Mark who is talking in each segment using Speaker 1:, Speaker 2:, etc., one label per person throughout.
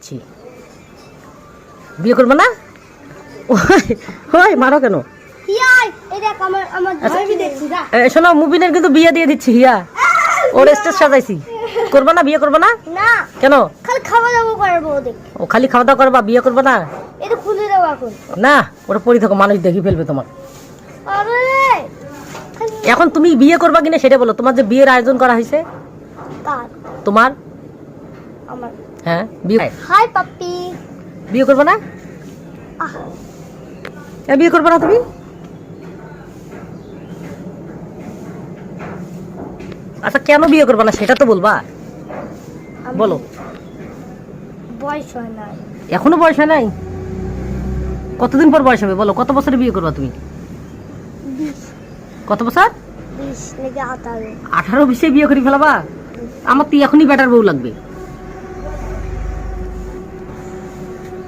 Speaker 1: দিচ্ছি। বিয়ে করবে না? ওই মারো কেন? শোনো, মুবিনের কিন্তু বিয়ে দিয়ে দিচ্ছি। হিয়া ওর স্টেজ সাজাইছি। করবে না? বিয়ে করবে না? কেন? ও খালি খাওয়া দাওয়া করবা, বিয়ে করবে না? না, ওটা পরি থাকো, মানুষ দেখি ফেলবে তোমার। এখন তুমি বিয়ে করবা কিনা সেটা বলো। তোমার যে বিয়ের আয়োজন করা হয়েছে তোমার, হ্যাঁ বিয়ে করবে না? বিয়ে করবে না তুমি? আচ্ছা কেন বিয়ে করবে না সেটা তো বলবা, বলো।
Speaker 2: বয়স হয় না।
Speaker 1: এখনো বয়স হয় নাই? কতদিন পর বয়স হবে বলো? কত বছরে বিয়ে করবা তুমি?
Speaker 2: 20
Speaker 1: কত বছর?
Speaker 2: 20 থেকে 18।
Speaker 1: 18-20 বিয়ে করে ফেলাবা? আমার তো এখনই বেটার বউ লাগবে।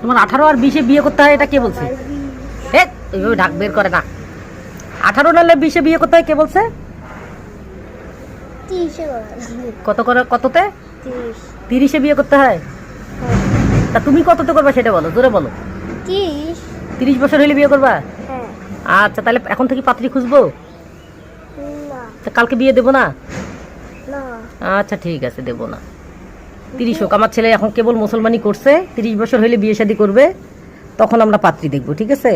Speaker 1: তোমার 18 আর 20 বিয়ে করতে হয়, এটা কে বলছে? এইভাবে ঢাক বের করে না। 18 নাহলে 20 বিয়ে করতে হয় কে বলছে?
Speaker 2: 30
Speaker 1: কত করে? কততে?
Speaker 2: 30
Speaker 1: বিয়ে করতে হয়? তা তুমি কততে করবা সেটা বলো, জোরে বলো। 30 বছর হলে বিয়ে করবা?
Speaker 2: হ্যাঁ।
Speaker 1: আচ্ছা, তাহলে এখন থেকে পাত্রী খুঁজবো?
Speaker 2: না।
Speaker 1: কালকে বিয়ে দেবো না?
Speaker 2: না।
Speaker 1: আচ্ছা ঠিক আছে, দেবো না। 30 হোক, আমার ছেলে এখন কেবল মুসলমানি করছে, 30 বছর হলে বিয়ে শাদী করবে, তখন আমরা পাত্রী দেখবো, ঠিক আছে?